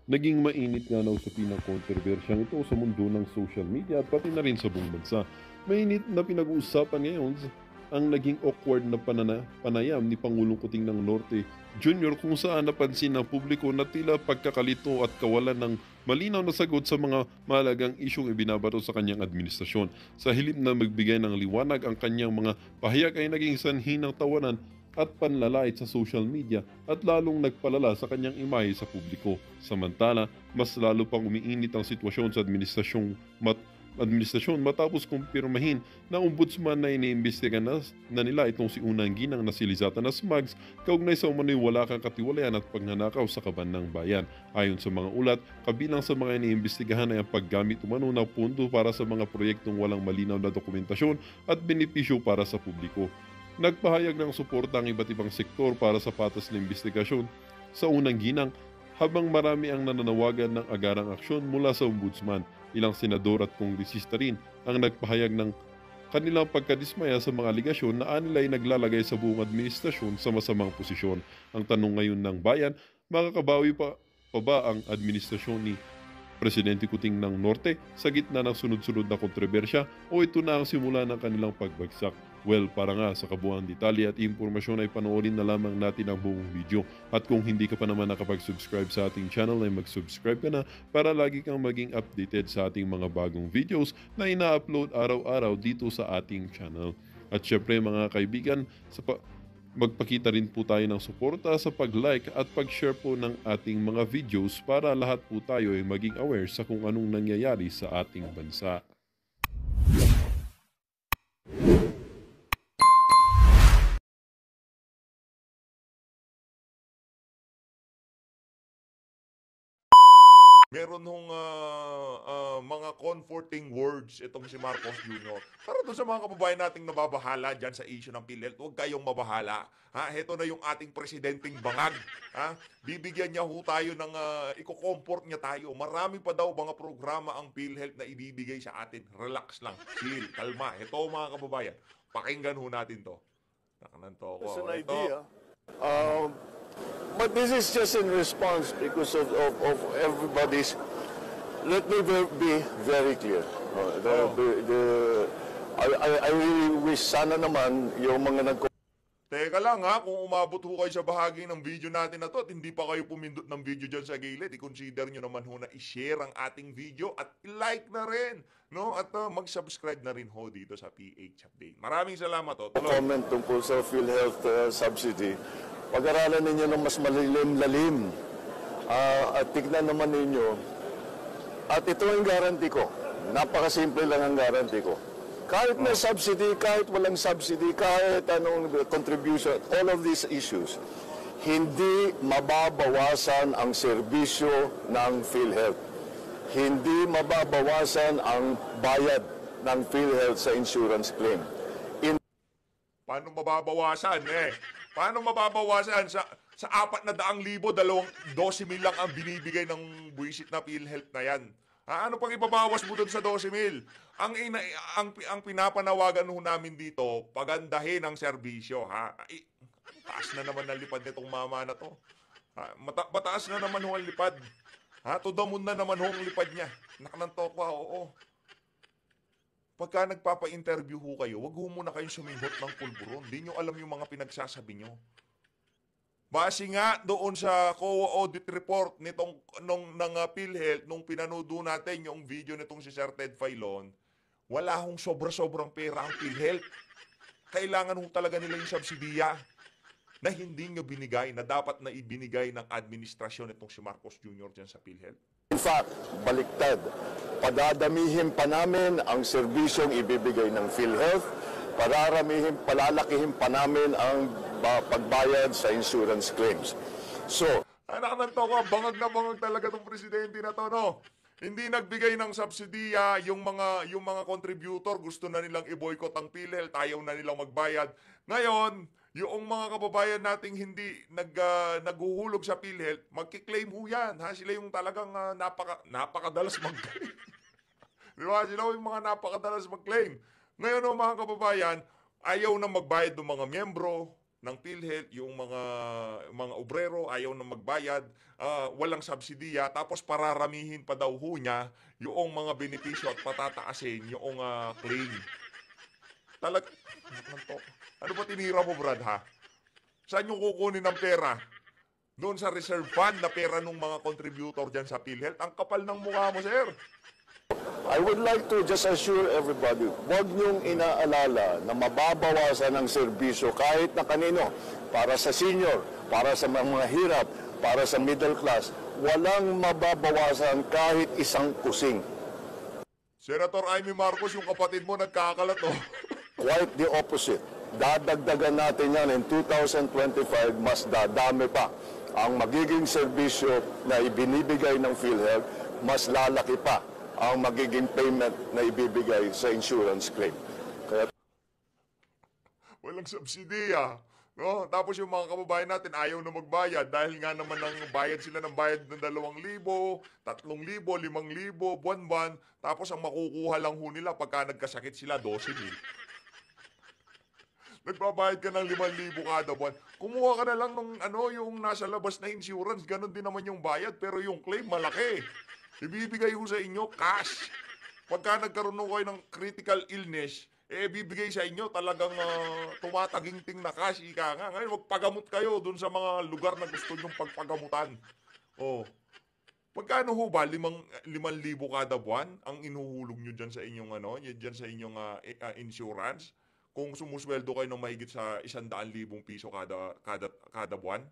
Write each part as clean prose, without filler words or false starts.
Naging mainit nga na usapin ang kontrobersyang ito sa mundo ng social media at pati na rin sa buong bansa. Mainit na pinag-uusapan ngayon ang naging awkward na panayam ni Pangulong Kuting ng Norte Jr. kung saan napansin ng publiko na tila pagkakalito at kawalan ng malinaw na sagot sa mga mahalagang isyong ibinabato sa kanyang administrasyon. Sa hilip na magbigay ng liwanag, ang kanyang mga pahayag ay naging sanhi ng tawanan at panlalait sa social media at lalong nagpalala sa kanyang imahe sa publiko. Samantala, mas lalo pang umiinit ang sitwasyon sa administrasyon matapos kumpirmahin na ombudsman na iniimbestigan na nila itong si Unang Ginang na si Lizata Nasmags kaugnay sa umano'y wala kang katiwalayan at pagnanakaw sa kaban ng bayan. Ayon sa mga ulat, kabilang sa mga iniimbestigahan ay ang paggamit umano ng pondo para sa mga proyektong walang malinaw na dokumentasyon at benepisyo para sa publiko. Nagpahayag ng suporta ang iba't ibang sektor para sa patas na investigasyon sa Unang Ginang, habang marami ang nananawagan ng agarang aksyon mula sa ombudsman. Ilang senador at kongresista rin ang nagpahayag ng kanilang pagkadismaya sa mga aligasyon na anilay naglalagay sa buong administrasyon sa masamang posisyon. Ang tanong ngayon ng bayan, makakabawi pa ba ang administrasyon ni Presidente Kuting ng Norte sa gitna ng sunod-sunod na kontrobersya o ito na ang simula ng kanilang pagbagsak? Well, para nga sa kabuuan detalye at impormasyon ay panoorin na lamang natin ang buong video. At kung hindi ka pa naman nakapag-subscribe sa ating channel ay mag-subscribe ka na para lagi kang maging updated sa ating mga bagong videos na ina-upload araw-araw dito sa ating channel. At syempre mga kaibigan, magpakita rin po tayo ng suporta sa pag-like at pag-share po ng ating mga videos para lahat po tayo ay maging aware sa kung anong nangyayari sa ating bansa. Meron hong mga comforting words itong si Marcos Jr. Para doon sa mga kababayan nating nababahala dyan sa issue ng PhilHealth, huwag kayong mabahala. Heto na yung ating presidenteng bangag. Bibigyan niya ho tayo ng, i-comfort niya tayo. Marami pa daw mga programa ang PhilHealth na ibibigay sa atin. Relax lang, chill, kalma. Heto mga kababayan, pakinggan ho natin to. Nakananto ko. It's an idea. But this is just in response because of everybody's. Let me be very clear. I really wish sana naman yung mga Teka lang kung umabot ho kayo sa bahagi ng video natin na to at hindi pa kayo pumindot ng video dyan sa gilid, i-consider nyo naman ho na i-share ang ating video at i-like na rin, no? At mag-subscribe na rin ho dito sa PH Update. Maraming salamat ho. comment tungkol sa PhilHealth subsidy. Pag-aralan ninyo ng mas malalim-lalim at tignan naman ninyo. At ito ang guarantee ko. Napakasimple lang ang guarantee ko. Kahit may subsidy, kahit walang subsidy, kahit anong contribution, all of these issues, hindi mababawasan ang serbisyo ng PhilHealth. Hindi mababawasan ang bayad ng PhilHealth sa insurance claim. Paano mababawasan Paano mababawasan sa 400,000, 12,000 lang ang binibigay ng buwisit na PhilHealth na yan? Ano pang ibabawas mo doon sa 12,000? Ang pinapanawagan ho namin dito, pagandahin ang serbisyo. Taas na naman ang lipad nitong mama na to. Mataas na naman ho ang lipad. To the moon na naman ho ang lipad niya. Nakananto ko, oo. Pagka nagpapa-interview ho kayo, wag ho muna kayong sumibot ng pulburon. Hindi nyo alam yung mga pinagsasabi nyo. Base nga doon sa COA audit report ng PhilHealth, nung pinanood natin yung video nitong si Sir Ted Filon, wala hong sobra-sobrang pera ang PhilHealth. Kailangan ho talaga nila yung subsidiya na hindi nyo binigay, na dapat na ibinigay ng administrasyon itong si Marcos Jr. dyan sa PhilHealth. In fact, baliktad. Padadamihin pa namin ang serbisyong ibibigay ng PhilHealth, palalakihin pa namin ang pagbayad sa insurance claims. So, anak ng toko, bangag na bangag talaga itong presidente na to, no? Hindi nagbigay ng subsidiya, yung mga contributor, gusto na nilang i-boycott ang PhilHealth, ayaw na nilang magbayad. Ngayon, yung mga kababayan nating hindi naghuhulog sa PhilHealth, magkiklaim ho yan. Sila yung talagang napakadalas mag-claim. Di ba? Sila yung mga napakadalas mag-claim. Ngayon, mga kababayan, ayaw na magbayad ng mga miyembro, ng PhilHealth, yung mga obrero ayaw na magbayad, walang subsidiya, tapos pararamihin pa daw ho niya yung mga benepisyo at patataasin yung claim. Ano ba tinira mo, Brad, ha? Saan yung kukunin ng pera? Doon sa reserve fund na pera ng mga contributor dyan sa PhilHealth. Ang kapal ng mukha mo, sir. I would like to just assure everybody, huwag niyong inaalala na mababawasan ang serbisyo kahit na kanino, para sa senior, para sa mga hirap, para sa middle class, walang mababawasan kahit isang kusing. Senator Amy Marcos, yung kapatid mo nagkakalat, oh. Quite the opposite. Dadagdagan natin yan in 2025, mas dadami pa. Ang magiging serbisyo na ibinibigay ng PhilHealth, mas lalaki pa ang magiging payment na ibibigay sa insurance claim. Kaya Walang subsidiya. No? Tapos yung mga kababayan natin ayaw na magbayad dahil nga naman bayad sila ng bayad ng 2,000, 3,000, 5,000, buwan-buwan. Tapos ang makukuha lang ho nila pagka nagkasakit sila, 12,000. Nagbabayad ka ng 5,000 kada buwan. Kumuha ka na lang ng yung nasa labas na insurance, ganun din naman yung bayad, pero yung claim malaki. Ibibigay ho sa inyo cash. Pagka nagkaroon kayo ng critical illness, bibigay sa inyo talagang tumataginting na cash, ika nga. Ngayon, magpagamot kayo dun sa mga lugar na gusto nyong pagpagamutan. Oh. Pagkano ho ba? 5,000 kada buwan ang inuhulog nyo dyan sa inyong, dyan sa inyong insurance? Kung sumusweldo kayo ng mahigit sa 100,000 piso kada buwan?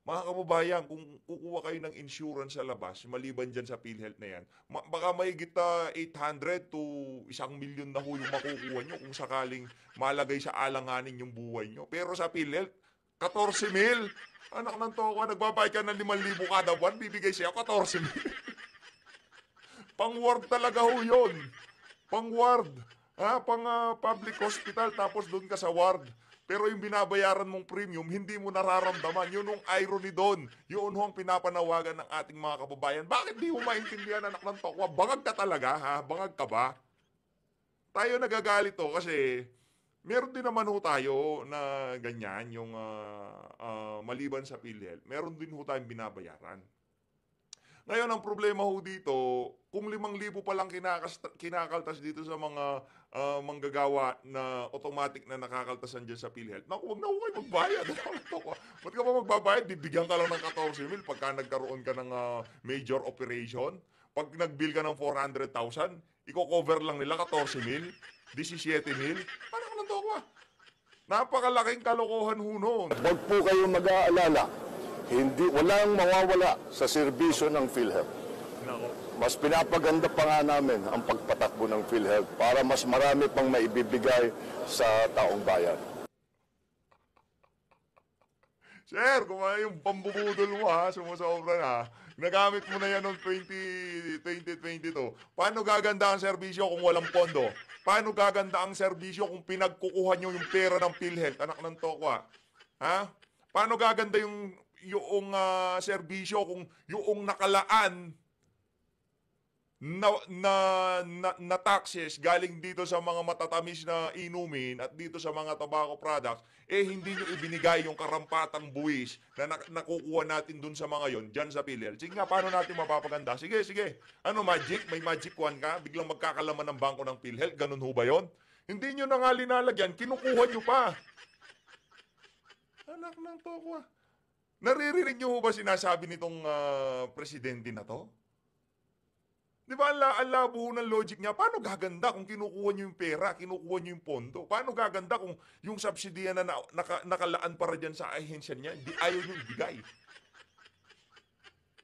Mga kababayan, kung kukuha kayo ng insurance sa labas, maliban dyan sa PhilHealth na yan, baka mahigit 800 to 1,000,000 na ho yung makukuha nyo kung sakaling malagay sa alanganin yung buhay nyo. Pero sa PhilHealth, 14,000. Anak ng toko, nagbabayad ka ng 5,000 kada buwan, bibigay sa'yo 14,000. Pang-ward talaga ho yun. Pang-ward. Pang public hospital, tapos doon ka sa ward. Pero yung binabayaran mong premium, hindi mo nararamdaman. Yun ang irony doon. Yun ang pinapanawagan ng ating mga kababayan. Bakit di mo maintindihan, anak ng tokwa? Bangag ka talaga, ha? Bangag ka ba? Tayo nagagalit to kasi meron din naman ho tayo na ganyan, yung maliban sa PhilHealth. Meron din ho tayong binabayaran. Ngayon, ang problema ho dito, kung 5,000 pa lang kinakaltas dito sa mga manggagawa na automatic na nakakaltasan dyan sa PhilHealth, naku, huwag na ho kayo magbayad. Ba't ka ba magbabayad? Bibigyan ka lang ng 14,000 pagka nagkaroon ka ng major operation. Pag nag-bill ka ng 400,000, i-cover lang nila 14,000, 17,000. Ano ka nang tokwa? Napakalaking kalokohan ho noon. huwag po kayo mag-aalala. Walang mawawala sa serbisyo ng PhilHealth. Mas pinapaganda pa nga namin ang pagpatakbo ng PhilHealth para mas marami pang maibibigay sa taong bayan. Sir, kung yung pambubudol mo sumusobra na, nagamit mo na yan noong 2022. Paano gaganda ang serbisyo kung walang pondo? Paano gaganda ang serbisyo kung pinagkukuha nyo yung pera ng PhilHealth, anak ng tokwa? Paano gaganda yung serbisyo kung yung nakalaan na taxes galing dito sa mga matatamis na inumin at dito sa mga tobacco products, hindi nyo ibinigay yung karampatang buwis na nakukuha natin dun sa mga yon dyan sa PhilHealth. Sige nga, paano natin mapapaganda? Sige. Ano, magic? May magic wand ka? Biglang magkakalaman ng bangko ng PhilHealth? Ganun ho ba yon? Hindi nyo na nga linalagyan, kinukuha nyo pa. Anak ng tokwa. Naririnig nyo ba sinasabi nitong presidente na to? Di ba, ang labo ng logic niya? Paano gaganda kung kinukuha nyo yung pera, kinukuha nyo yung pondo? Paano gaganda kung yung subsidiya na nakalaan para dyan sa ahensya niya, ayaw nyo ibigay?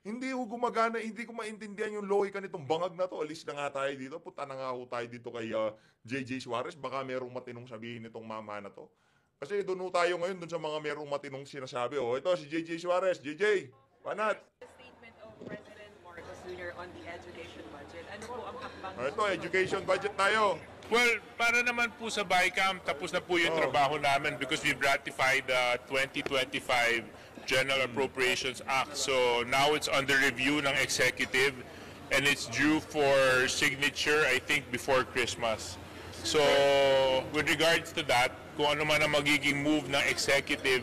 Hindi ko gumagana, hindi ko maintindihan yung logika nitong bangag na to. Alis na nga tayo dito, punta na nga tayo dito kay JJ Suarez. Baka merong matinong sabihin nitong mama na to. Kasi doon tayo ngayon, doon sa mga merong matinong sinasabi. Ito si JJ Suarez. JJ, panat. Statement of President Marcos Jr. on the education budget. Ano po ang hakbang? Ito, education budget tayo. Well, para naman po sa BICAM, tapos na po yung trabaho namin because we've ratified the 2025 General Appropriations Act. So now it's under review ng executive and it's due for signature, I think, before Christmas. So with regards to that, kung ano man ang magiging move ng executive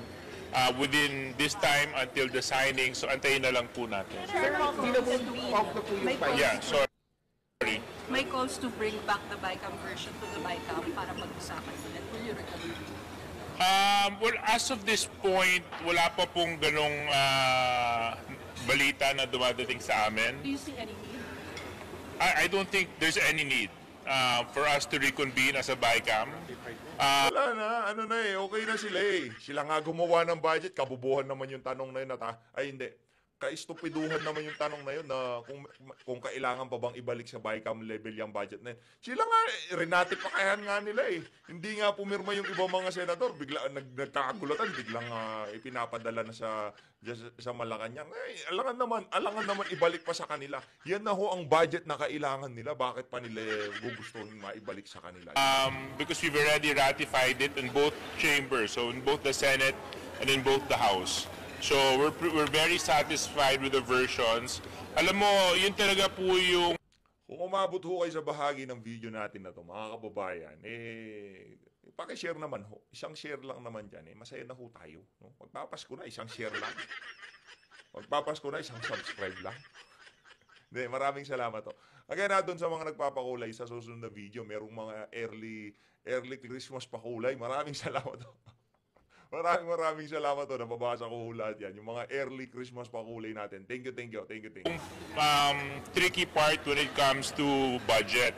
within this time until the signing, so antayin na lang po natin. Sir, hindi na po off na po yung file. Yeah, sorry. May calls to bring back the BICAM version to the BICAM para pag-usapan nila. Will you recommend? Well, as of this point, wala pa pong ganong balita na dumadating sa amin. Do you see any need? I don't think there's any need for us to reconvene as a BICAM. Wala na, ano na okay na sila Sila nga gumawa ng budget, kabubuhan naman yung tanong na yun ay hindi. Kaistupiduhan naman yung tanong na yun na kung kailangan pa bang ibalik sa BICAM level yung budget na yun. Sila nga, rinatipakayan nga nila Hindi nga pumirma yung ibang mga senador, bigla nagkakagulatan, biglang ipinapadala na sa Malacanang. Alangan naman ibalik pa sa kanila. Yan na ho ang budget na kailangan nila. Bakit pa nila gugustuhin maibalik sa kanila? Because we've already ratified it in both chambers, so in both the Senate and in both the House. So we're very satisfied with the versions. Alam mo, yun talaga po yung... Kung umabot ho kayo sa bahagi ng video natin na to, mga kababayan, pakishare naman ho. Isang share lang naman dyan, masaya na ho tayo. No? Magpapasko na, isang share lang. Magpapasko na, isang subscribe lang. Hindi, maraming salamat ho. Again, doon sa mga nagpapakulay sa susunod na video, merong mga early Christmas pakulay. Maraming salamat ho. Maraming salamat to. Nababasa ko lahat yan. Yung mga early Christmas pakulay natin. Thank you. Tricky part when it comes to budget.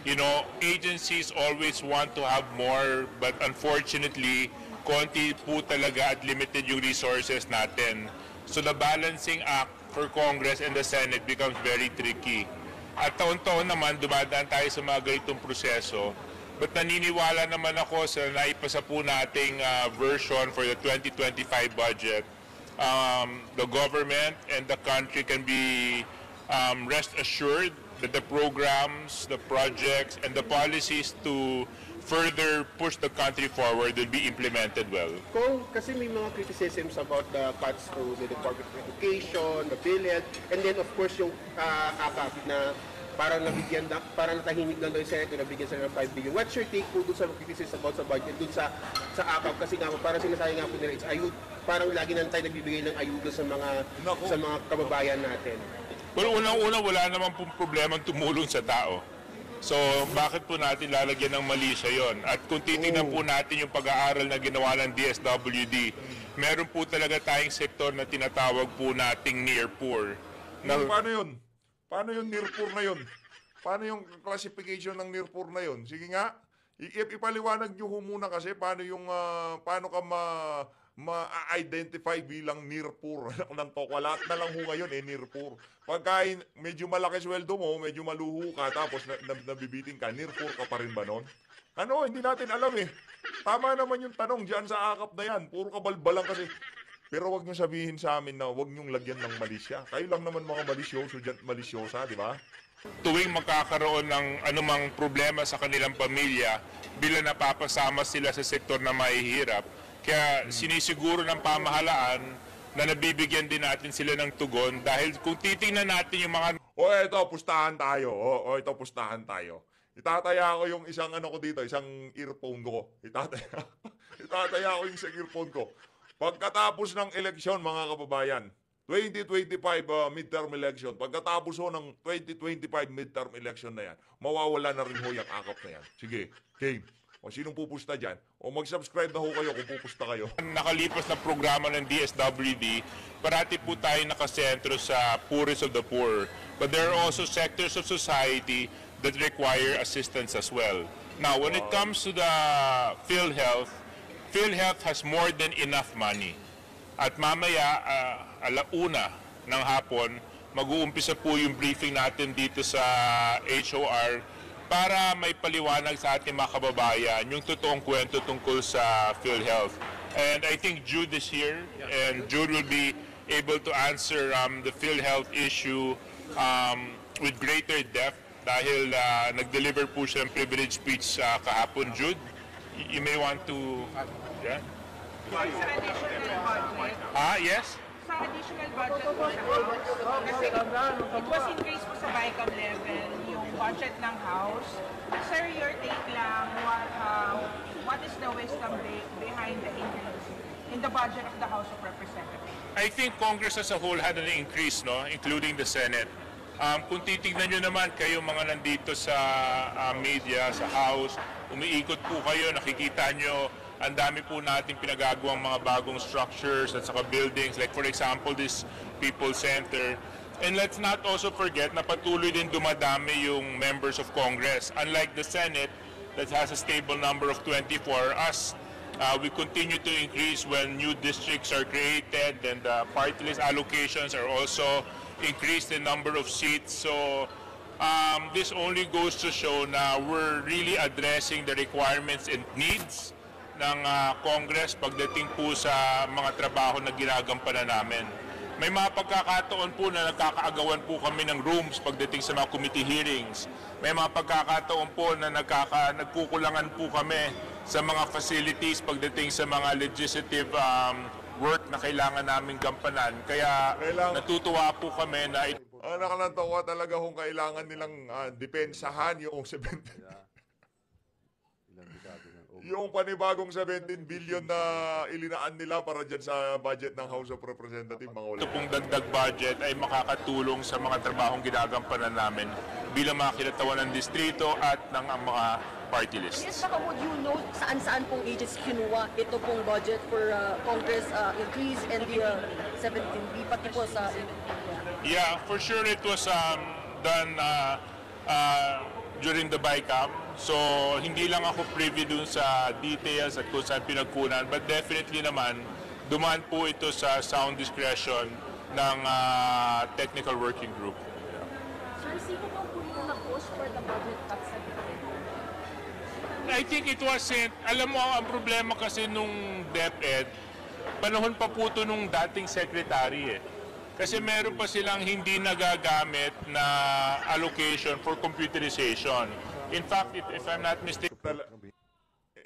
You know, agencies always want to have more, but unfortunately, konti po talaga at limited yung resources natin. So the balancing act for Congress and the Senate becomes very tricky. At taon-taon naman, dumadaan tayo sa mga ganitong proseso. But naniniwala naman ako sa naipasa po nating version for the 2025 budget. The government and the country can be rest assured that the programs, the projects, and the policies to further push the country forward will be implemented well. Kasi may mga criticisms about the cuts to the Department of Education, the PhilHealth, and then of course yung AKAP na parang natahimik lang daw yung Senate, nabigyan sila ng 5 billion. What's your take po dun sa criticism about sa budget, dun sa AKAP? Kasi nga po, parang sinasabi nga po nila, it's ayud, parang lagi na tayo nagbibigay ng ayuda sa mga kababayan natin. Well, unang-una, wala naman pong problemang tumulong sa tao. So, bakit po natin lalagyan ng mali siya yon? At kung titingnan po natin yung pag-aaral na ginawa ng DSWD, meron po talaga tayong sektor na tinatawag po nating near poor. Paano yun? Paano yung near poor na yun? Paano yung classification ng near poor na yun? Sige nga, ipaliwanag nyo ho muna kasi paano ka ma-identify bilang near poor. Ng tokwa, lahat na lang ho ngayon near poor. Pagka medyo malaki sweldo mo, medyo maluho ka, tapos nabibiting ka, near poor ka pa rin ba nun? Hindi natin alam Tama naman yung tanong dyan sa akap na yan. Puro kabalbalang kasi. Pero wag nyo sabihin sa amin na wag nyong lagyan ng malisya. Kayo lang naman mga malisyosa, di ba? Tuwing magkakaroon ng anumang problema sa kanilang pamilya, bila napapasama sila sa sektor na mahihirap, kaya sinisiguro ng pamahalaan na nabibigyan din natin sila ng tugon dahil kung titingnan natin yung mga... Pustahan tayo. Pustahan tayo. Itataya ko yung isang ko dito, isang earphone ko. Itataya ko yung isang earphone ko. Pagkatapos ng eleksyon, mga kababayan, 2025 midterm election, pagkatapos ng 2025 midterm election na yan, mawawala na rin ho yung akap na yan. Sige, game. O sinong pupusta dyan? O mag-subscribe na ho kayo kung pupusta kayo. Nakalipas na programa ng DSWD, parati po tayo nakasentro sa poorest of the poor. But there are also sectors of society that require assistance as well. Now, when it comes to the PhilHealth has more than enough money. At mamaya, alauna ng hapon, mag-uumpisa po yung briefing natin dito sa HOR para may paliwanag sa ating mga kababayan yung totoong kwento tungkol sa PhilHealth. And I think Jude is here, and Jude will be able to answer the PhilHealth issue with greater depth dahil nag-deliver po siya ng privilege speech kahapon. Jude, you may want to... Yeah? Sa additional budget. Yes? Sa additional budget po ng House, kasi it was increased po sa BICAM level, yung budget ng House. Sir, your take lang, wisdom behind the increase in the budget of the House of Representatives? I think Congress as a whole had an increase, no, including the Senate. Kung titignan nyo naman kayo mga nandito sa media, sa House, umiikot po kayo, nakikita nyo, ang dami po natin pinagagawang mga bagong structures at saka buildings, like for example, this People's Center. And let's not also forget na patuloy din dumadami yung members of Congress. Unlike the Senate that has a stable number of 24, us, we continue to increase when new districts are created, and party list allocations are also increased in number of seats. So this only goes to show na we're really addressing the requirements and needs ng Congress pagdating po sa mga trabaho na ginagampanan namin. May mga pagkakataon po na nagkakaagawan po kami ng rooms pagdating sa mga committee hearings. May mga pagkakataon po na nagkukulangan po kami sa mga facilities pagdating sa mga legislative work na kailangan naming gampanan. Kaya natutuwa po kami na Nakalatawa talaga kung kailangan nilang depensahan yung 17 yung panibagong 17 billion na ilinaan nila para dyan sa budget ng House of Representatives, mga ulit. Ito pong dagdag budget ay makakatulong sa mga trabahong ginagampanan namin bilang mga kinatawan ng distrito at ng mga party lists. Yes, saka would you know saan-saan pong agency kinuha ito pong budget for Congress increase and the 17B, pati po sa... Yeah, for sure it was done during the BICAM. So, hindi lang ako privy dun sa details at kung saan pinagkunan, but definitely naman, dumaan po ito sa sound discretion ng technical working group. Sir, sino po yung na-post for the budget cuts? I think it wasn't, alam mo, ang problema kasi nung DepEd, panahon pa po ito nung dating secretary eh. Kasi meron pa silang hindi nagagamit na allocation for computerization. In fact, if I'm not mistaken...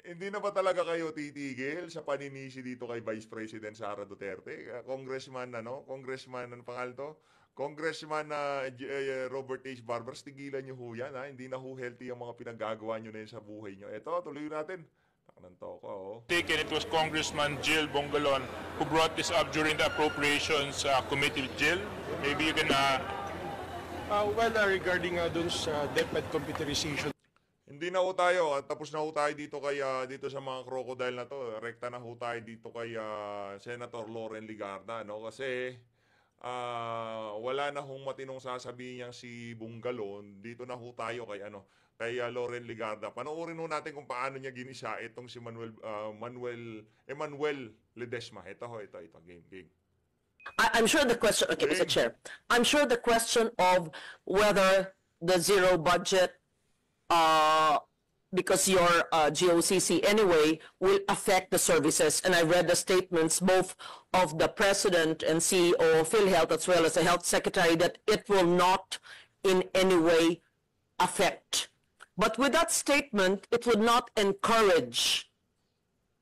Hindi na ba talaga kayo titigil sa paninisi dito kay Vice President Sara Duterte? Congressman, Congressman, ano pangalan to? Congressman Robert H. Barbers, tigilan nyo ho yan, ha? Hindi na ho healthy ang mga pinagagawa nyo na yun sa buhay nyo. Eto, tuloy natin. It was Congressman Jill Bongalon who brought this up during the Appropriations Committee. Jill, maybe you can... regarding dun sa DepEd computerization. Hindi na ho tayo. Tapos na ho tayo dito dito sa mga crocodile na to. Rekta na ho tayo dito kay Senator Loren Ligarda, no? Kasi wala na hong matinong sasabihin niyang si Bongalon. Dito na ho tayo kay Loren Ligarda. Panoorin ho natin kung paano niya ginisa itong si Emmanuel Ledesma. Ito, game. I'm sure the question, okay, Mr. Chair, I'm sure the question of whether the zero budget, because you're GOCC anyway, will affect the services. And I read the statements both of the President and CEO of PhilHealth as well as the Health Secretary that it will not in any way affect. But with that statement, it would not encourage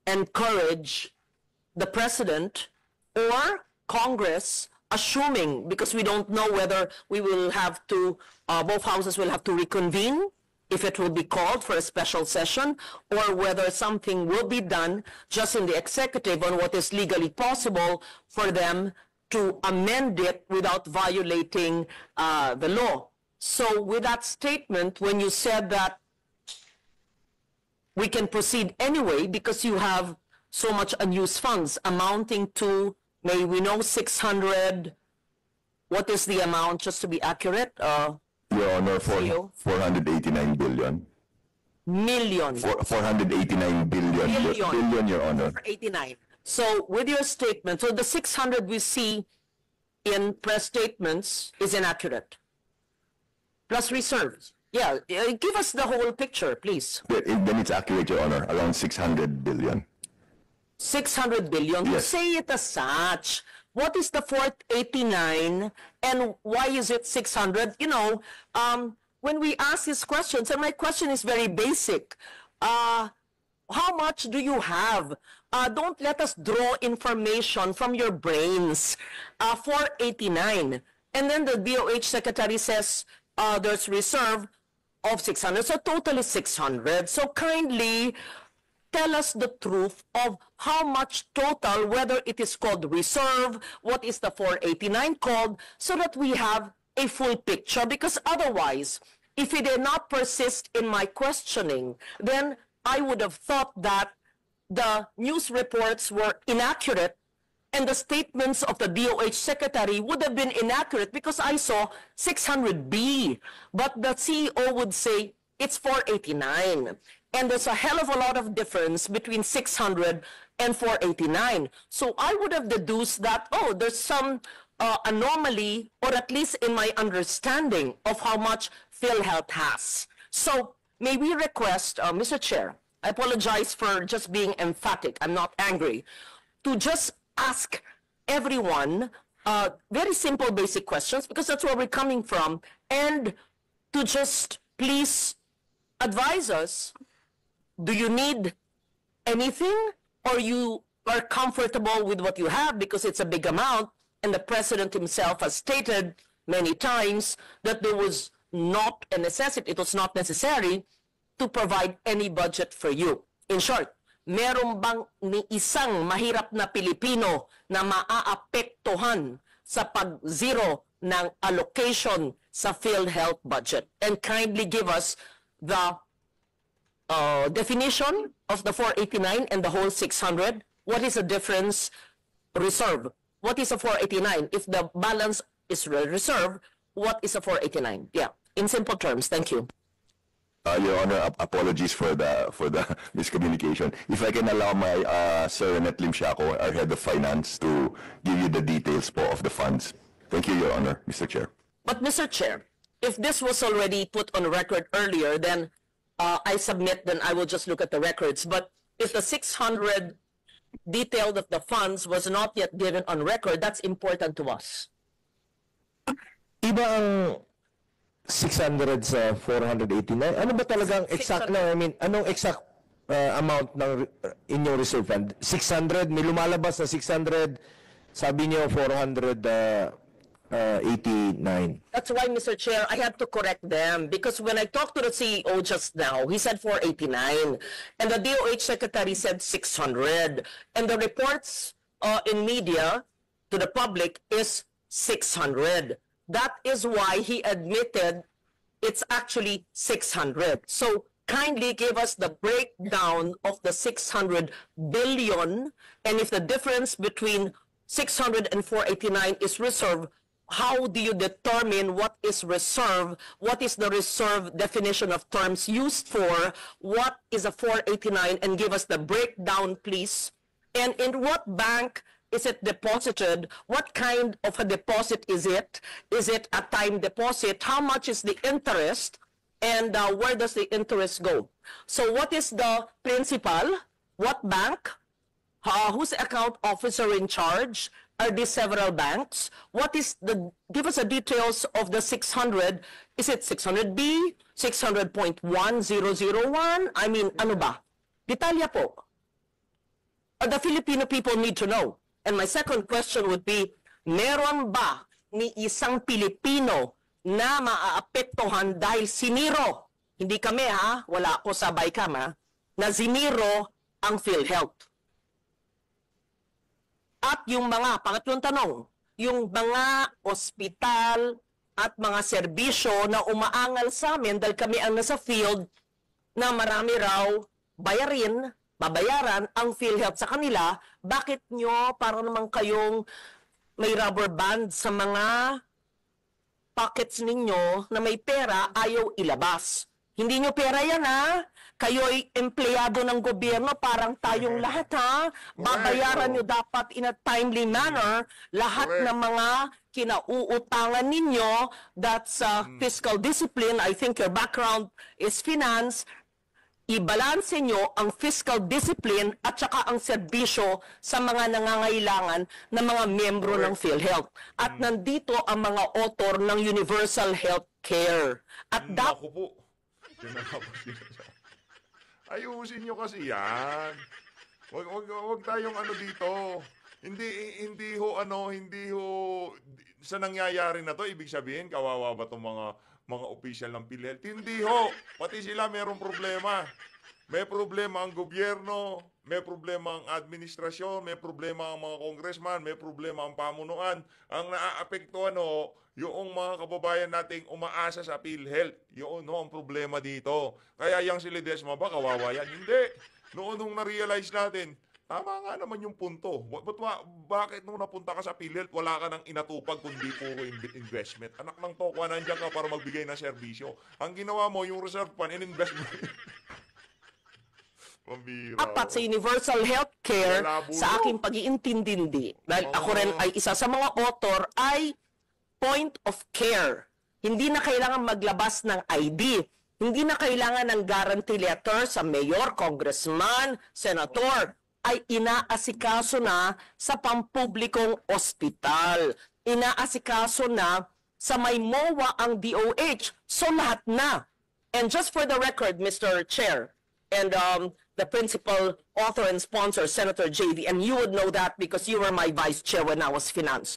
the President or Congress, assuming, because we don't know whether we will have to, both houses will have to reconvene, if it will be called for a special session, or whether something will be done just in the executive on what is legally possible for them to amend it without violating the law. So with that statement, when you said that we can proceed anyway because you have so much unused funds amounting to, may we know, 600, what is the amount, just to be accurate? Your Honor, 489 billion. Million. 489 billion. Billion, Your Honor. 489. So with your statement, so the 600 we see in press statements is inaccurate. Plus reserves. Yeah, give us the whole picture, please. Then it's accurate, Your Honor, around 600 billion. 600 billion? Yes. You say it as such. What is the 489 and why is it 600? You know, when we ask these questions, and my question is very basic, how much do you have? Don't let us draw information from your brains. 489. And then the DOH Secretary says there's reserve of 600. So total is 600. So kindly tell us the truth of how much total, whether it is called reserve, what is the 489 called, so that we have a full picture. Because otherwise, if he did not persist in my questioning, then I would have thought that the news reports were inaccurate and the statements of the DOH secretary would have been inaccurate because I saw 600B, but the CEO would say it's 489. And there's a hell of a lot of difference between 600 and 489. So I would have deduced that, oh, there's some anomaly, or at least in my understanding of how much PhilHealth has. So may we request, Mr. Chair, I apologize for just being emphatic, I'm not angry, to just ask everyone very simple basic questions, because that's where we're coming from, and to just please advise us, do you need anything, or you are comfortable with what you have because it's a big amount, and the President himself has stated many times that there was not a necessity, it was not necessary to provide any budget for you. In short, meron bang ni isang mahirap na Pilipino na maaapektuhan sa pag-zero ng allocation sa PhilHealth budget? And kindly give us the definition of the 489 and the whole 600. What is the difference? Reserve. What is a 489? If the balance is reserve, what is a 489? Yeah, in simple terms. Thank you. Your Honor, apologies for the miscommunication. If I can allow my Sir Renet Limsiaco, our Head of Finance, to give you the details po of the funds. Thank you, Your Honor, Mr. Chair. But Mr. Chair, if this was already put on record earlier, then I submit, then I will just look at the records. But if the 600 detail of the funds was not yet given on record, that's important to us. Iba ang 600 sa 489. Ano ba talagang exact na, I mean, anong exact amount ng inyong reserve fund? 600, may lumalabas na 600, sabi niyo 489. That's why, Mr. Chair, I had to correct them, because when I talked to the CEO just now, he said 489, and the DOH secretary said 600, and the reports in media to the public is 600. That is why he admitted it's actually 600. So kindly give us the breakdown of the 600 billion, and if the difference between 600 and 489 is reserve, how do you determine what is reserve? What is the reserve definition of terms used for? What is a 489? And give us the breakdown, please. And in what bank is it deposited? What kind of a deposit is it? Is it a time deposit? How much is the interest? And where does the interest go? So what is the principal? What bank? Who's the account officer in charge? Are these several banks? What is the, give us the details of the 600. Is it 600B? 600.1001? I mean, ano ba? Detalya po. The Filipino people need to know. And my second question would be, meron ba ni isang Pilipino na maaapektuhan dahil siniro? Hindi kami ha, wala ako sa BICAM ha, na siniro ang PhilHealth. At yung mga, pangatlong tanong, yung mga ospital at mga serbisyo na umaangal sa amin dahil kami ang nasa field na marami raw babayaran ang PhilHealth sa kanila, bakit nyo para naman kayong may rubber band sa mga pockets ninyo na may pera ayaw ilabas? Hindi nyo pera yan ha? Kayo'y empleyado ng gobyerno, parang tayong lahat ha? Babayaran nyo dapat in a timely manner lahat ng mga kinauutangan ninyo. That's fiscal discipline. I think your background is finance. Ibalanse nyo ang fiscal discipline at saka ang serbisyo sa mga nangangailangan ng mga miyembro ng PhilHealth. At nandito ang mga author ng Universal Health Care. At Naku po. Ayusin nyo kasi yan. Wag tayong ano dito. Hindi ho sa nangyayari na to, ibig sabihin kawawa ba tong mga official ng PhilHealth? Hindi ho. Pati sila merong problema. May problema ang gobyerno, may problema ang administrasyon, may problema ang mga congressman, may problema ang pamunuan. Ang naaapektuhan yung mga kababayan nating umaasa sa PhilHealth. Yun ang problema dito. Kaya yung si Ledesma ba kawawa yan? Hindi. Noon nung na-realize natin, tama nga naman yung punto. Bakit nung napunta ka sa PhilHealth, wala ka nang inatupag kundi puro investment? Anak ng tokwa, nandiyan ka para magbigay ng serbisyo. Ang ginawa mo, yung reserve fund, in-investment. Apat sa universal healthcare, sa aking pag-iintindi, dahil ako rin ay isa sa mga author, ay point of care. Hindi na kailangan maglabas ng ID. Hindi na kailangan ng guarantee letter sa mayor, congressman, senator. Ay inaasikaso na sa pampublikong ospital. Inaasikaso na sa may MOA ang DOH. So lahat na. And just for the record, Mr. Chair, and the principal author and sponsor, Senator JV, and you would know that because you were my vice chair when I was finance.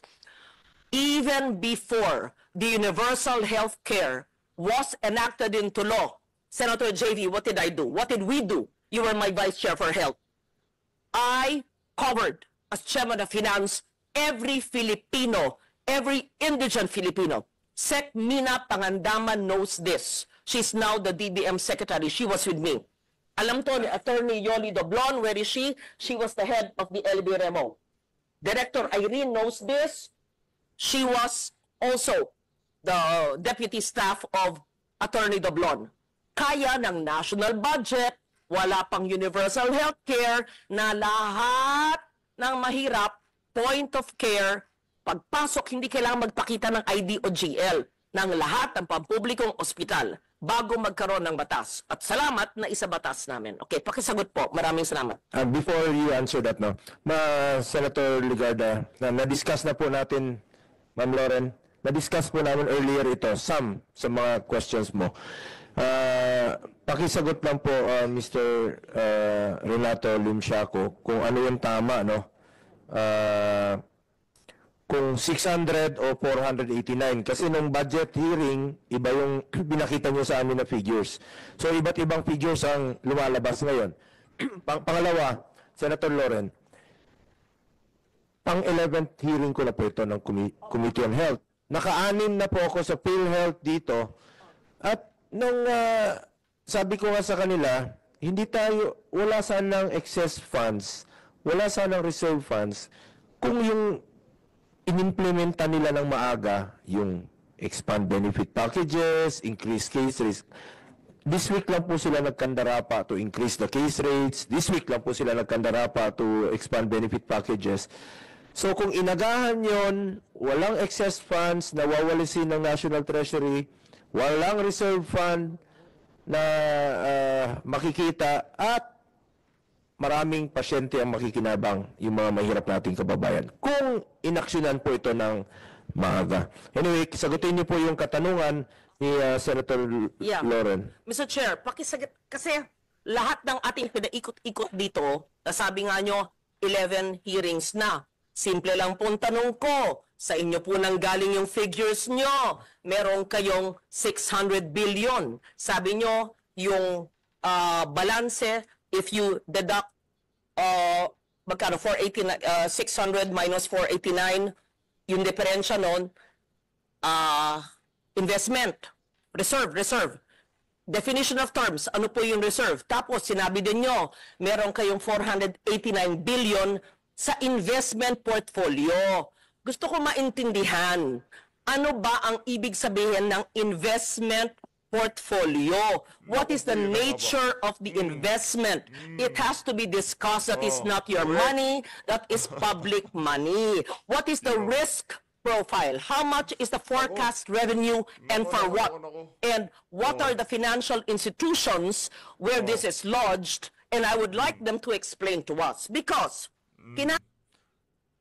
Even before the universal health care was enacted into law, Senator JV, what did I do? What did we do? You were my vice chair for health. I covered, as chairman of finance, every Filipino, every indigent Filipino. Sec Mina Pangandaman knows this. She's now the DBM secretary. She was with me. Alam to ni Attorney Yoli Doblon, where is she? She was the head of the LBRMO. Director Irene knows this. She was also the deputy staff of Attorney Doblon. Kaya ng national budget, wala pang universal healthcare, na lahat ng mahirap, point of care, pagpasok, hindi kailangan magpakita ng ID o GL ng lahat ng pampublikong ospital bago magkaroon ng batas. At salamat na isa batas namin. Okay, pakisagot po. Maraming salamat. Before you answer that, Senator Ligarda, na-discuss na po natin, Ma'am Loren, na-discuss po namin earlier ito, some sa mga questions mo. Pakisagot lang po, Mr. Renato Limsiaco, kung ano yung tama, kung 600 o 489. Kasi nung budget hearing, iba yung binakita nyo sa amin na figures. So, iba't ibang figures ang lumalabas ngayon. Pangalawa, Senator Loren, pang-11th hearing ko na po ito ng Committee on Health. Naka-anim na po ako sa PhilHealth dito. At nung sabi ko nga sa kanila, wala sanang excess funds, wala sanang reserve funds, kung yung inimplementa nila ng maaga yung expand benefit packages, increase case rates. This week lang po sila nagkandara pa to increase the case rates. This week lang po sila nagkandara pa to expand benefit packages. So kung inagahan yon, walang excess funds na wawalisin ng National Treasury, walang reserve fund na makikita, at maraming pasyente ang makikinabang, yung mga mahirap nating kababayan, kung inaksyonan po ito ng maaga. Anyway, sagutin niyo po yung katanungan ni Senator Loren. Mr. Chair, pakisagot, kasi lahat ng ating pinaikot-ikot dito, sabi nga nyo, 11 hearings na. Simple lang pong tanong ko, sa inyo po nang galing yung figures nyo. Meron kayong 600 billion. Sabi nyo, yung balanse, if you deduct magkano 600 minus 489, yung diferensya nun, investment, reserve. Definition of terms, ano po yung reserve? Tapos sinabi din nyo, meron kayong 489 billion sa investment portfolio. Gusto ko maintindihan, ano ba ang ibig sabihin ng investment portfolio? What is the nature of the investment? It has to be discussed. That is not your money. That is public money. What is the risk profile? How much is the forecast revenue and for what? And what are the financial institutions where this is lodged? And I would like them to explain to us. Because,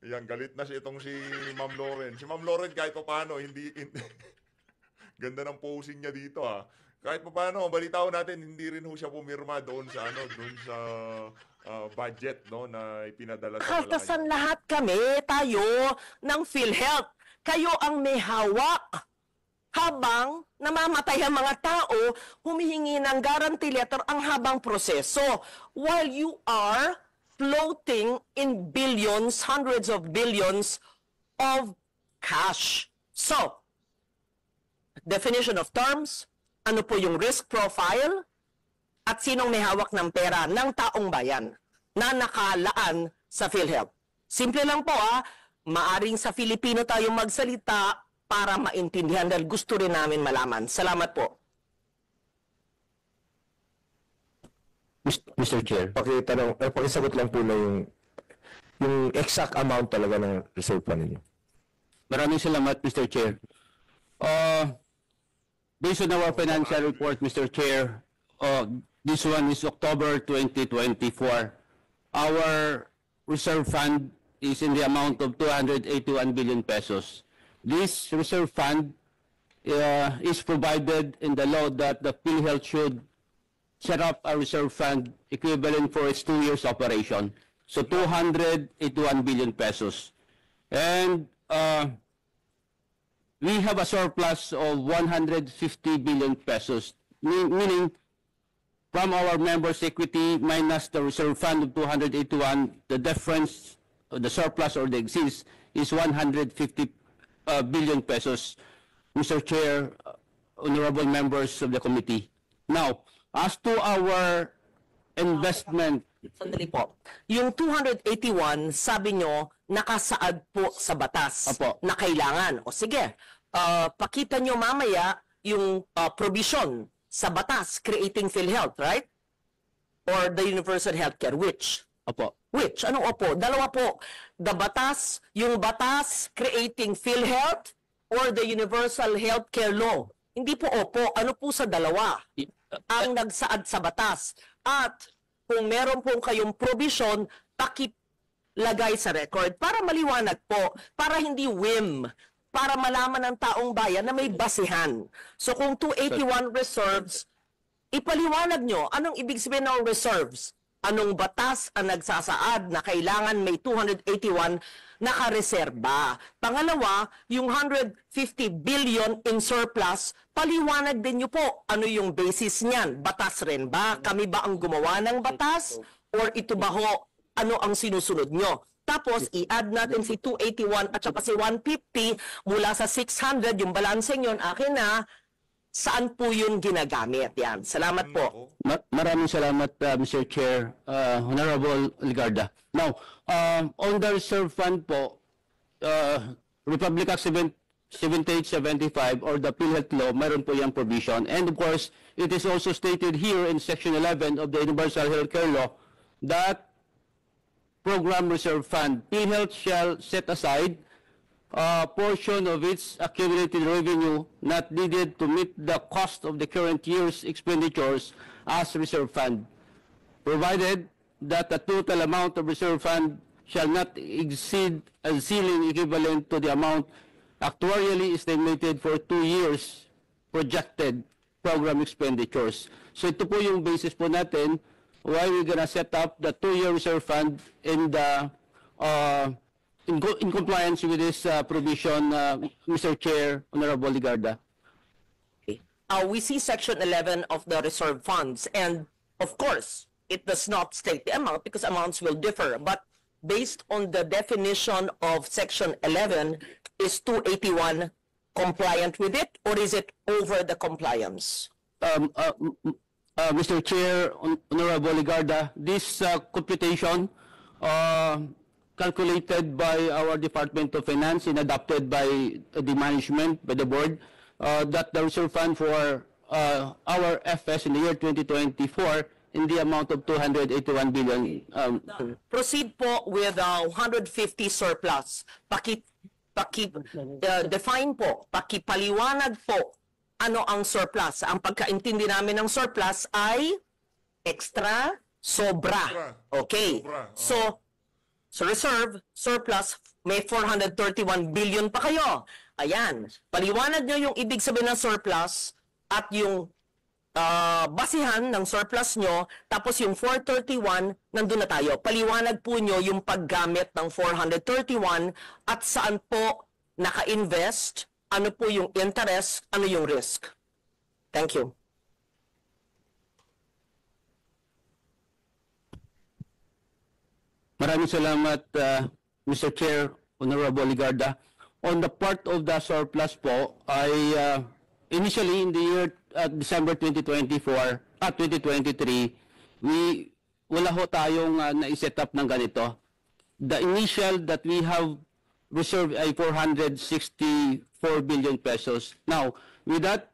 Yan, galit na itong si Ma'am Loren. Si Ma'am Loren kahit pa paano, ganda ng posing niya dito Kahit pa paano, balitaw natin, hindi rin ho siya pumirma doon sa budget na ipinadala sa kaltasan lahat kami, tayo, ng PhilHealth. Kayo ang may hawak habang namamatay ang mga tao, humihingi ng guarantee letter ang habang proseso. While you are floating in billions, hundreds of billions of cash. So, definition of terms, ano po yung risk profile, at sinong may hawak ng pera ng taong bayan na nakalaan sa PhilHealth. Simple lang po maaring sa Filipino tayo magsalita para maintindihan dahil gusto rin namin malaman. Salamat po. Mr. Chair, pakisagot lang po na yung exact amount talaga ng reserve fund ninyo. Maraming salamat, Mr. Chair. Based on our financial report, Mr. Chair, this one is October 2024. Our reserve fund is in the amount of 281 billion pesos. This reserve fund is provided in the law that the PhilHealth should set up a reserve fund equivalent for its 2 years operation. So 281 billion pesos. And we have a surplus of 150 billion pesos, meaning from our members' equity minus the reserve fund of 281, the difference, the surplus or the exceeds is 150 billion pesos, Mr. Chair, honorable members of the committee. Now, as to our investment... Sandali po. Yung 281, sabi nyo, nakasaad po sa batas na kailangan. O sige, pakita nyo mamaya yung provision sa batas creating PhilHealth, right? Or the universal healthcare, which? Opo. Which? Anong opo? Dalawa po. The batas, yung batas creating PhilHealth or the universal healthcare law. Hindi po opo. Ano po sa dalawa? Ang nagsaad sa batas. At kung meron po kayong provision, pakilagay sa record para maliwanag po, para hindi whim, para malaman ng taong bayan na may basihan. So kung 281 reserves, ipaliwanag nyo, anong ibig sabihin ng reserves? Anong batas ang nagsasaad na kailangan may 281 nakareserba? Pangalawa, yung 150 billion in surplus, paliwanag din nyo po ano yung basis niyan. Batas rin ba? Kami ba ang gumawa ng batas? Or ito ba ho, ano ang sinusunod nyo? Tapos, i-add natin si 281 at saka si 150 mula sa 600, yung balanseng yun, akin na, saan po yun ginagamit? Yan. Salamat po. Maraming salamat, Mr. Chair, Honorable Ligarda. Now, on the reserve fund po, Republic Act 7875 or the PhilHealth Law, mayroon po yung provision. And of course, it is also stated here in Section 11 of the Universal Healthcare Law that Program Reserve Fund, PhilHealth shall set aside a portion of its accumulated revenue not needed to meet the cost of the current year's expenditures as reserve fund, provided that the total amount of reserve fund shall not exceed a ceiling equivalent to the amount actuarially estimated for 2 years projected program expenditures. So ito po yung basis po natin why we're gonna set up the 2-year reserve fund in the in compliance with this provision, Mr. Chair, Honorable Ligarda. We see Section 11 of the reserve funds, and of course, it does not state the amount because amounts will differ. But based on the definition of Section 11, is 281 compliant with it, or is it over the compliance? Mr. Chair, Honorable Ligarda, this computation calculated by our Department of Finance and adopted by the management, by the board, that the reserve fund for our FS in the year 2024 in the amount of 281 billion. Proceed po with 150 surplus. Define po, pakipaliwanag po ano ang surplus. Ang pagkaintindi namin ng surplus ay extra, sobra. Okay. So reserve, surplus, may 431 billion pa kayo. Ayan. Paliwanag nyo yung ibig sabihin ng surplus at yung basihan ng surplus nyo, tapos yung 431, nandun na tayo. Paliwanag po nyo yung paggamit ng 431 at saan po naka-invest ano po yung interest, ano yung risk. Thank you. Maraming salamat, Mr. Chair, Honorable Ligarda. On the part of the surplus po, initially in the year December 2023, wala ho tayong na-set up ng ganito. The initial that we have reserved ay 464 billion pesos. Now, with that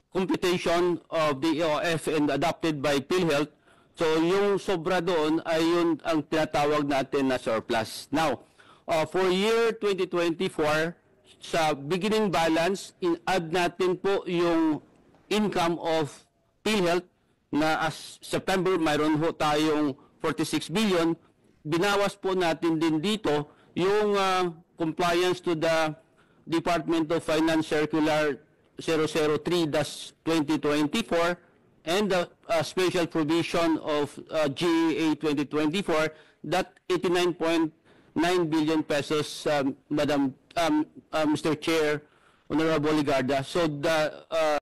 computation of the EOF and adopted by PhilHealth, so yung sobra doon ay yun ang tinatawag natin na surplus. Now, for year 2024, sa beginning balance, in-add natin po yung income of PhilHealth na as September mayroon ho tayong 46 billion. Binawas po natin din dito yung compliance to the Department of Finance Circular 003-2024 and the special provision of GEA 2024, that 89.9 billion pesos, Mr. Chair, Honorable Ligarda. So the